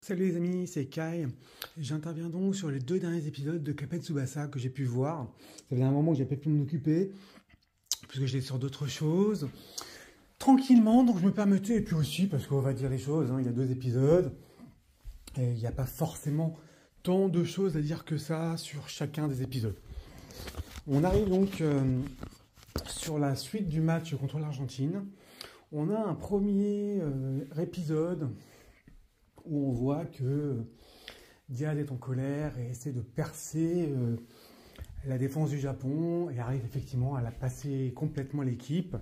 Salut les amis, c'est Kai. J'interviens donc sur les 2 derniers épisodes de Captain Tsubasa que j'ai pu voir. Ça faisait un moment que j'avais pas pu m'en occuper, puisque j'étais sur d'autres choses. Tranquillement, donc je me permettais, et puis aussi parce qu'on va dire les choses, il y a 2 épisodes, et il n'y a pas forcément tant de choses à dire que ça sur chacun des épisodes. On arrive donc sur la suite du match contre l'Argentine. On a un premier épisode où on voit que Diaz est en colère et essaie de percer la défense du Japon et arrive effectivement à la passer complètement l'équipe,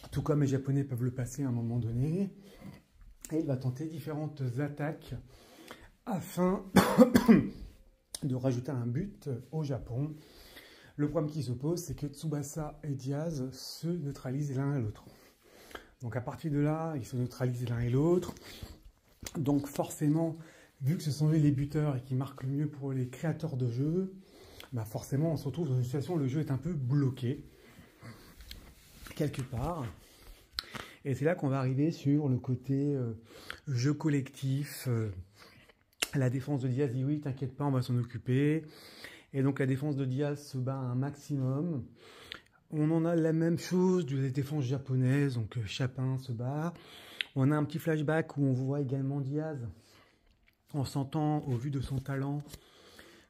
tout comme les Japonais peuvent le passer à un moment donné. Et il va tenter différentes attaques afin de rajouter un but au Japon. Le problème qui se pose, c'est que Tsubasa et Diaz se neutralisent l'un à l'autre. Donc à partir de là, ils se neutralisent l'un et l'autre. Donc forcément, vu que ce sont eux les buteurs et qui marquent le mieux pour les créateurs de jeu, bah forcément on se retrouve dans une situation où le jeu est un peu bloqué, quelque part. Et c'est là qu'on va arriver sur le côté jeu collectif. La défense de Diaz dit oui, t'inquiète pas, on va s'en occuper. Et donc la défense de Diaz se bat un maximum. On en a la même chose de la défense japonaise, donc Chapin se bat. On a un petit flashback où on voit également Diaz, en sentant, au vu de son talent,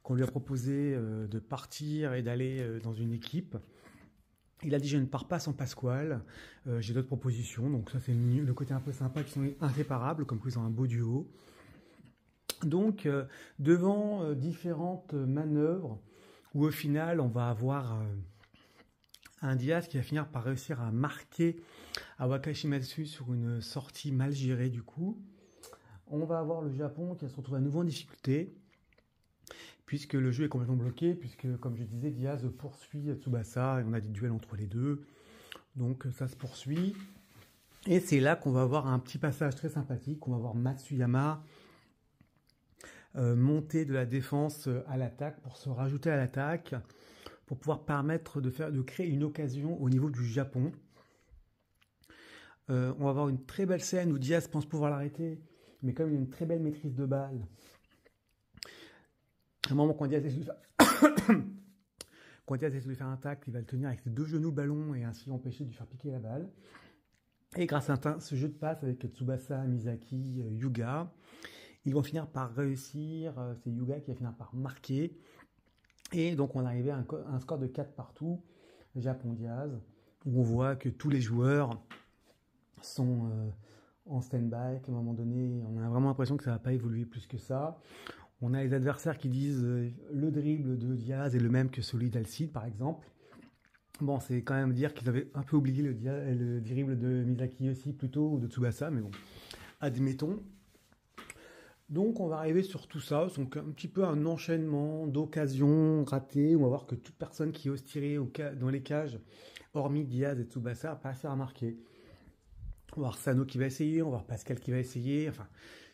qu'on lui a proposé de partir et d'aller dans une équipe. Il a dit « je ne pars pas sans Pasquale, j'ai d'autres propositions ». Donc ça c'est le côté un peu sympa, qui sont inséparables, comme qu'ils ont un beau duo. Donc devant différentes manœuvres, où au final on va avoir un Diaz qui va finir par réussir à marquer à Wakashimatsu sur une sortie mal gérée du coup. On va avoir le Japon qui va se retrouver à nouveau en difficulté, puisque le jeu est complètement bloqué, puisque comme je disais, Diaz poursuit Tsubasa, et on a des duels entre les deux, donc ça se poursuit. Et c'est là qu'on va avoir un petit passage très sympathique, on va voir Matsuyama monter de la défense à l'attaque pour se rajouter à l'attaque, pour pouvoir permettre de créer une occasion au niveau du Japon. On va avoir une très belle scène où Diaz pense pouvoir l'arrêter, mais comme il a une très belle maîtrise de balle, à un moment quand Diaz essaie de faire un tacle, il va le tenir avec ses 2 genoux le ballon et ainsi empêcher de lui faire piquer la balle. Et grâce à ce jeu de passe avec Tsubasa, Misaki, Yuga, ils vont finir par réussir, c'est Yuga qui va finir par marquer. Et donc on arrivait à un score de 4-2, Japon-Diaz, où on voit que tous les joueurs sont en stand-by, qu'à un moment donné, on a vraiment l'impression que ça ne va pas évoluer plus que ça. On a les adversaires qui disent le dribble de Diaz est le même que celui d'Alcide, par exemple. Bon, c'est quand même dire qu'ils avaient un peu oublié le dribble de Misaki aussi, plutôt, ou de Tsubasa, mais bon, admettons. Donc on va arriver sur tout ça, donc un petit peu un enchaînement d'occasions ratées, où on va voir que toute personne qui ose tirer dans les cages, hormis Diaz et Tsubasa, n'a pas assez à marquer. On va voir Sano qui va essayer, on va voir Pascal qui va essayer, enfin,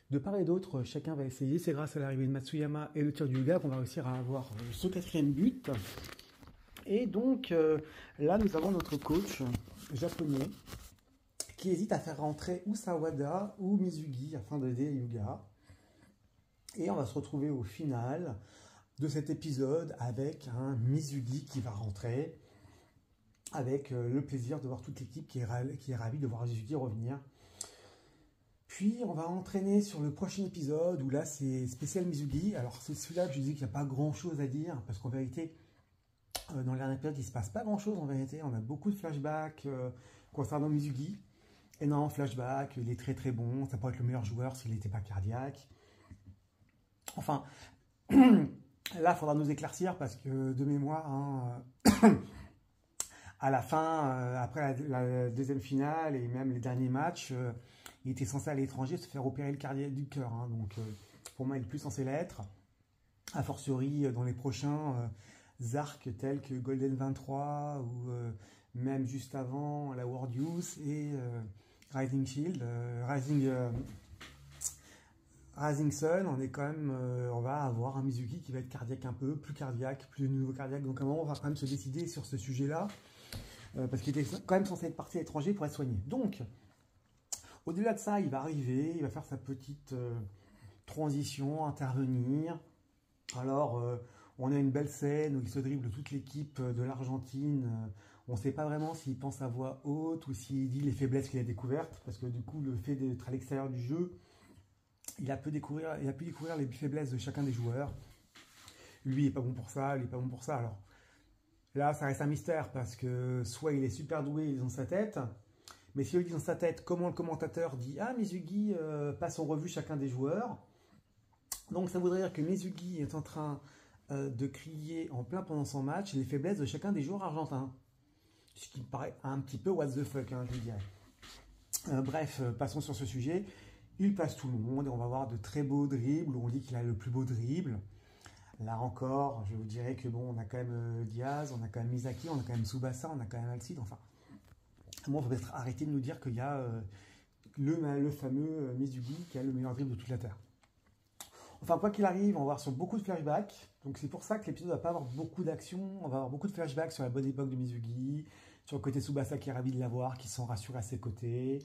de part et d'autre, chacun va essayer. C'est grâce à l'arrivée de Matsuyama et le tir du Yuga qu'on va réussir à avoir ce 4e but. Et donc, là, nous avons notre coach japonais qui hésite à faire rentrer ou Sawada ou Mizugi afin d'aider Yuga. Et on va se retrouver au final de cet épisode avec un Mizugi qui va rentrer, avec le plaisir de voir toute l'équipe qui est ravie de voir Mizugi revenir. Puis on va entraîner sur le prochain épisode où là c'est spécial Mizugi. Alors c'est celui-là que je dis qu'il n'y a pas grand-chose à dire, parce qu'en vérité, dans le dernier épisode, il ne se passe pas grand-chose en vérité. On a beaucoup de flashbacks concernant Mizugi. Énormément de flashbacks, il est très très bon, ça pourrait être le meilleur joueur s'il n'était pas cardiaque. Enfin, là, il faudra nous éclaircir parce que de mémoire, à la fin, après la 2e finale et même les derniers matchs, il était censé aller à l'étranger se faire opérer le cardiaque du cœur. Donc, pour moi, il est plus censé l'être. A fortiori, dans les prochains arcs tels que Golden 23 ou même juste avant la World Youth et Rising Shield, Rising Sun, on est quand même, on va avoir un Mizuki qui va être cardiaque un peu, plus cardiaque, plus de nouveau cardiaque. Donc à un moment, on va quand même se décider sur ce sujet-là, parce qu'il était quand même censé être parti à l'étranger pour être soigné. Donc, au-delà de ça, il va arriver, il va faire sa petite transition, intervenir. Alors, on a une belle scène où il se dribble toute l'équipe de l'Argentine. On ne sait pas vraiment s'il pense à voix haute ou s'il dit les faiblesses qu'il a découvertes, parce que du coup, le fait d'être à l'extérieur du jeu, il a pu découvrir les faiblesses de chacun des joueurs. Lui, il n'est pas bon pour ça, lui, il n'est pas bon pour ça. Alors là, ça reste un mystère, parce que soit il est super doué, il est dans sa tête, mais s'il est dans sa tête, comment le commentateur dit « Ah, Mizugi passe en revue chacun des joueurs ». Donc ça voudrait dire que Mizugi est en train de crier en plein pendant son match les faiblesses de chacun des joueurs argentins. Ce qui me paraît un petit peu what the fuck, hein, je dirais. Bref, passons sur ce sujet. Il passe tout le monde et on va voir de très beaux dribbles où on dit qu'il a le plus beau dribble. Là encore, je vous dirais que bon, on a quand même Diaz, on a quand même Misaki, on a quand même Tsubasa, on a quand même Alcide. Enfin, moi, il faut peut-être arrêter de nous dire qu'il y a le fameux Mizugi qui a le meilleur dribble de toute la Terre. Enfin, quoi qu'il arrive, on va voir sur beaucoup de flashbacks. Donc c'est pour ça que l'épisode ne va pas avoir beaucoup d'action. On va avoir beaucoup de flashbacks sur la bonne époque de Mizugi, sur le côté Tsubasa qui est ravi de l'avoir, qui se sent rassuré à ses côtés,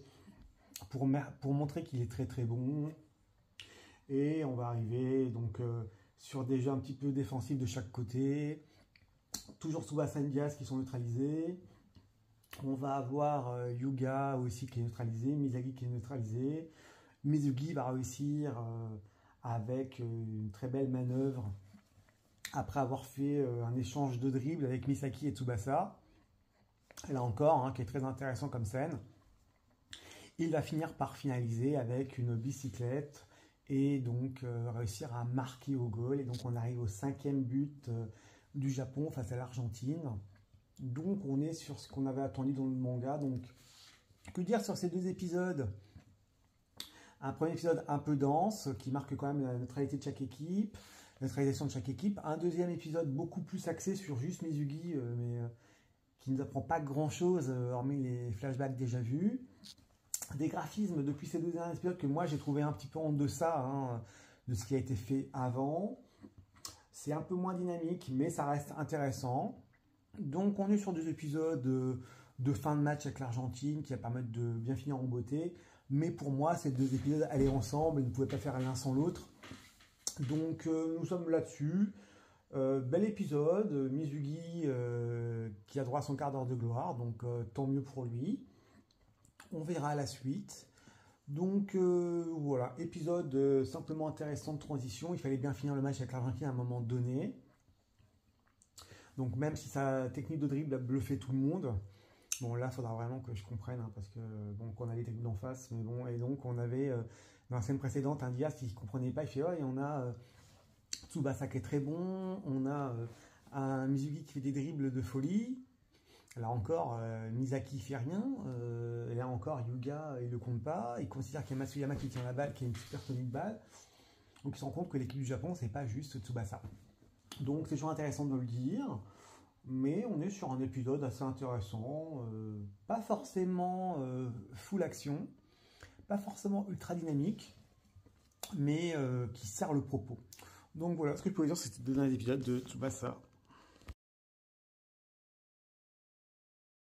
pour montrer qu'il est très très bon. Et on va arriver donc sur des jeux un petit peu défensifs de chaque côté. Toujours Tsubasa et Diaz qui sont neutralisés. On va avoir Yuga aussi qui est neutralisé, Misaki qui est neutralisé. Mizugi va réussir avec une très belle manœuvre après avoir fait un échange de dribbles avec Misaki et Tsubasa. Et là encore, hein, qui est très intéressant comme scène. Il va finir par finaliser avec une bicyclette et donc réussir à marquer au goal. Et donc on arrive au 5e but du Japon face à l'Argentine. Donc on est sur ce qu'on avait attendu dans le manga. Donc que dire sur ces 2 épisodes? Un premier épisode un peu dense, qui marque quand même la neutralité de chaque équipe, la neutralisation de chaque équipe. Un deuxième épisode beaucoup plus axé sur juste Mizugi, mais qui ne nous apprend pas grand-chose, hormis les flashbacks déjà vus. Des graphismes depuis ces 2 derniers épisodes que moi j'ai trouvé un petit peu en deçà hein, de ce qui a été fait avant. C'est un peu moins dynamique, mais ça reste intéressant. Donc on est sur 2 épisodes de fin de match avec l'Argentine qui va permettre de bien finir en beauté. Mais pour moi, ces 2 épisodes allaient ensemble, ils ne pouvaient pas faire l'un sans l'autre. Donc nous sommes là-dessus. Bel épisode, Mizugi qui a droit à son quart d'heure de gloire, donc tant mieux pour lui. On verra la suite. Donc voilà, épisode simplement intéressant de transition. Il fallait bien finir le match avec l'Argentine à un moment donné. Donc même si sa technique de dribble a bluffé tout le monde, bon là il faudra vraiment que je comprenne, hein, parce que bon qu'on a les techniques d'en face, mais bon, et donc on avait dans la scène précédente un Diaz qui ne comprenait pas, il fait ouais, et on a Tsubasa qui est très bon, on a un Mizugi qui fait des dribbles de folie, là encore Misaki fait rien, et là encore Yuga il le compte pas, il considère qu'il y a Masuyama qui tient la balle, qui a une super tenue de balle, donc il se rend compte que l'équipe du Japon c'est pas juste Tsubasa. Donc c'est toujours intéressant de le dire. Mais on est sur un épisode assez intéressant, pas forcément full action, pas forcément ultra dynamique, mais qui sert le propos. Donc voilà, ce que je pouvais dire, c'était 2 derniers épisodes de Tsubasa.